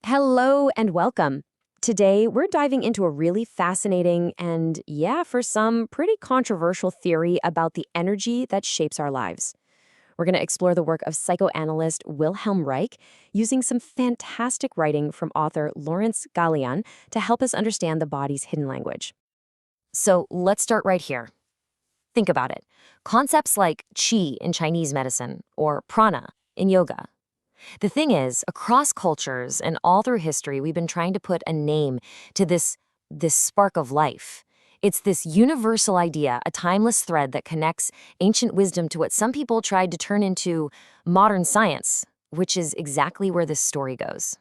Hello and welcome. Today, we're diving into a really fascinating and, yeah, for some, pretty controversial theory about the energy that shapes our lives. We're going to explore the work of psychoanalyst Wilhelm Reich using some fantastic writing from author Lawrence Gallian to help us understand the body's hidden language. So let's start right here. Think about it. Concepts like qi in Chinese medicine or prana in yoga. The thing is, across cultures and all through history, we've been trying to put a name to this spark of life. It's this universal idea, a timeless thread that connects ancient wisdom to what some people tried to turn into modern science, which is exactly where this story goes.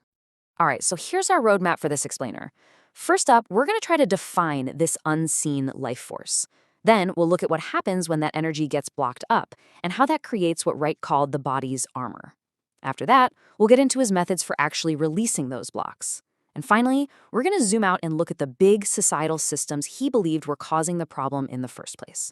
All right, so here's our roadmap for this explainer. First up, we're going to try to define this unseen life force. Then we'll look at what happens when that energy gets blocked up and how that creates what Wright called the body's armor. After that, we'll get into his methods for actually releasing those blocks. And finally, we're going to zoom out and look at the big societal systems he believed were causing the problem in the first place.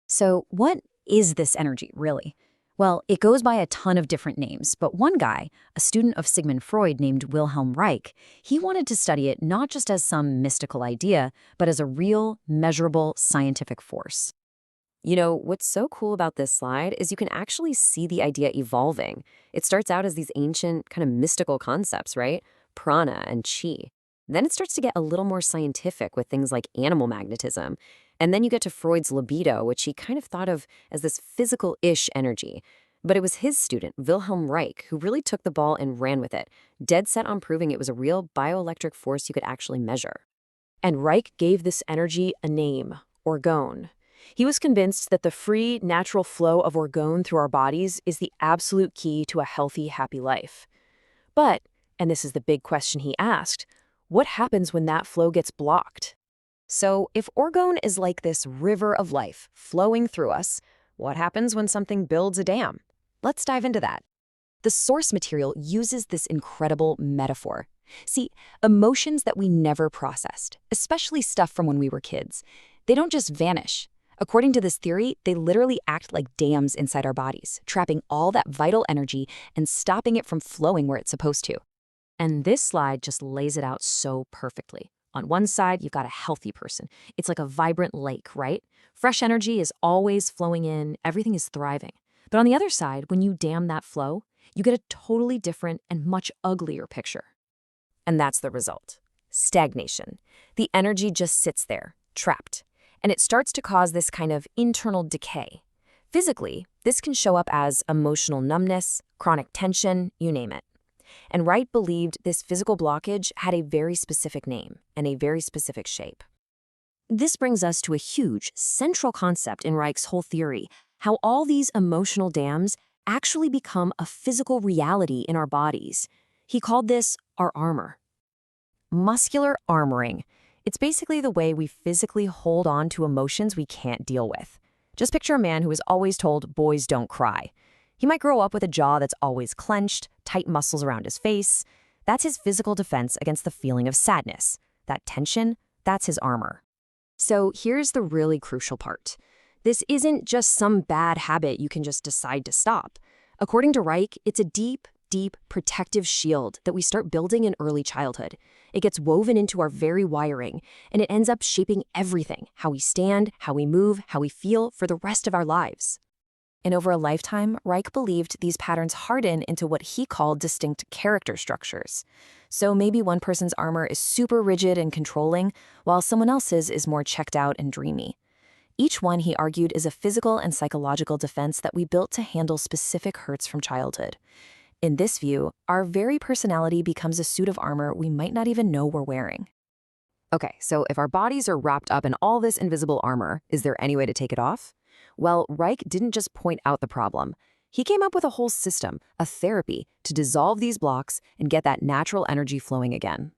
So what is this energy, really? Well, it goes by a ton of different names, but one guy, a student of Sigmund Freud named Wilhelm Reich, he wanted to study it not just as some mystical idea, but as a real, measurable scientific force. You know, what's so cool about this slide is you can actually see the idea evolving. It starts out as these ancient, kind of mystical concepts, right? Prana and chi. Then it starts to get a little more scientific with things like animal magnetism. And then you get to Freud's libido, which he kind of thought of as this physical-ish energy. But it was his student, Wilhelm Reich, who really took the ball and ran with it, dead set on proving it was a real bioelectric force you could actually measure. And Reich gave this energy a name, Orgone. He was convinced that the free, natural flow of orgone through our bodies is the absolute key to a healthy, happy life. But, and this is the big question he asked, what happens when that flow gets blocked? So, if orgone is like this river of life flowing through us, what happens when something builds a dam? Let's dive into that. The source material uses this incredible metaphor. See, emotions that we never processed, especially stuff from when we were kids, they don't just vanish. According to this theory, they literally act like dams inside our bodies, trapping all that vital energy and stopping it from flowing where it's supposed to. And this slide just lays it out so perfectly. On one side, you've got a healthy person. It's like a vibrant lake, right? Fresh energy is always flowing in, everything is thriving. But on the other side, when you dam that flow, you get a totally different and much uglier picture. And that's the result. Stagnation. The energy just sits there, trapped. And it starts to cause this kind of internal decay. Physically, this can show up as emotional numbness, chronic tension, you name it. And Wright believed this physical blockage had a very specific name and a very specific shape. This brings us to a huge, central concept in Reich's whole theory, how all these emotional dams actually become a physical reality in our bodies. He called this our armor. Muscular armoring. It's basically the way we physically hold on to emotions we can't deal with. Just picture a man who is always told, boys don't cry. He might grow up with a jaw that's always clenched, tight muscles around his face. That's his physical defense against the feeling of sadness. That tension, that's his armor. So here's the really crucial part. This isn't just some bad habit you can just decide to stop. According to Reich, it's a deep protective shield that we start building in early childhood. It gets woven into our very wiring, and it ends up shaping everything, how we stand, how we move, how we feel for the rest of our lives. And over a lifetime, Reich believed these patterns harden into what he called distinct character structures. So maybe one person's armor is super rigid and controlling, while someone else's is more checked out and dreamy. Each one, he argued, is a physical and psychological defense that we built to handle specific hurts from childhood. In this view, our very personality becomes a suit of armor we might not even know we're wearing. Okay, so if our bodies are wrapped up in all this invisible armor, is there any way to take it off? Well, Reich didn't just point out the problem. He came up with a whole system, a therapy, to dissolve these blocks and get that natural energy flowing again.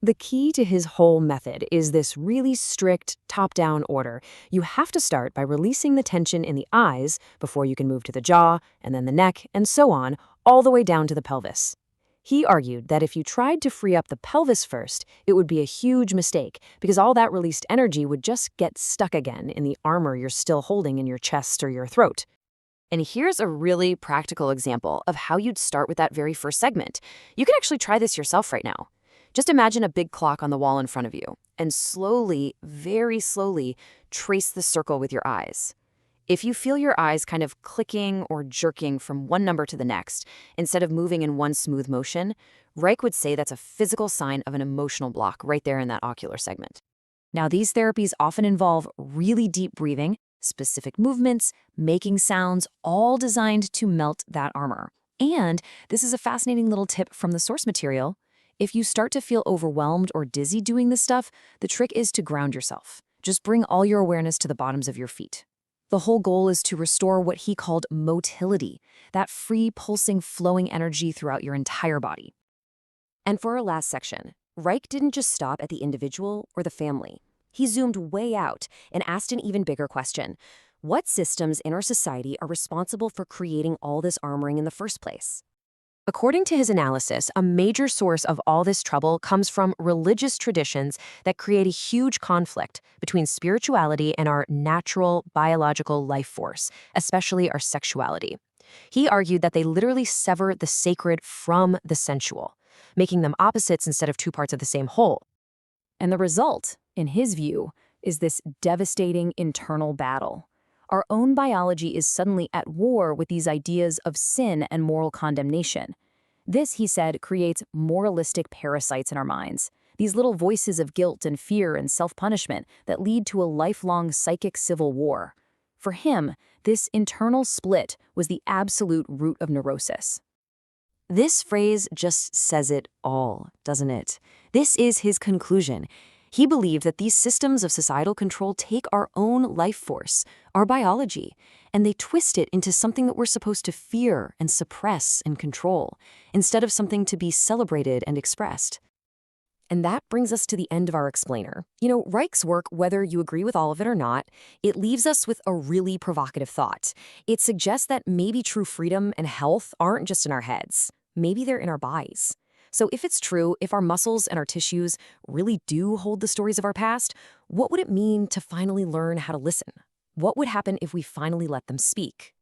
The key to his whole method is this really strict top-down order. You have to start by releasing the tension in the eyes before you can move to the jaw, and then the neck, and so on, all the way down to the pelvis. He argued that if you tried to free up the pelvis first, it would be a huge mistake because all that released energy would just get stuck again in the armor you're still holding in your chest or your throat. And here's a really practical example of how you'd start with that very first segment. You can actually try this yourself right now. Just imagine a big clock on the wall in front of you, and slowly, very slowly, trace the circle with your eyes. If you feel your eyes kind of clicking or jerking from one number to the next, instead of moving in one smooth motion, Reich would say that's a physical sign of an emotional block right there in that ocular segment. Now, these therapies often involve really deep breathing, specific movements, making sounds, all designed to melt that armor. And this is a fascinating little tip from the source material. If you start to feel overwhelmed or dizzy doing this stuff, the trick is to ground yourself. Just bring all your awareness to the bottoms of your feet. The whole goal is to restore what he called motility, that free, pulsing, flowing energy throughout your entire body. And for our last section, Reich didn't just stop at the individual or the family. He zoomed way out and asked an even bigger question. What systems in our society are responsible for creating all this armoring in the first place? According to his analysis, a major source of all this trouble comes from religious traditions that create a huge conflict between spirituality and our natural, biological life force, especially our sexuality. He argued that they literally sever the sacred from the sensual, making them opposites instead of two parts of the same whole. And the result, in his view, is this devastating internal battle. Our own biology is suddenly at war with these ideas of sin and moral condemnation. This, he said, creates moralistic parasites in our minds, these little voices of guilt and fear and self-punishment that lead to a lifelong psychic civil war. For him, this internal split was the absolute root of neurosis. This phrase just says it all, doesn't it? This is his conclusion. He believed that these systems of societal control take our own life force, our biology, and they twist it into something that we're supposed to fear and suppress and control, instead of something to be celebrated and expressed. And that brings us to the end of our explainer. You know, Reich's work, whether you agree with all of it or not, it leaves us with a really provocative thought. It suggests that maybe true freedom and health aren't just in our heads. Maybe they're in our bodies. So if it's true, if our muscles and our tissues really do hold the stories of our past, what would it mean to finally learn how to listen? What would happen if we finally let them speak?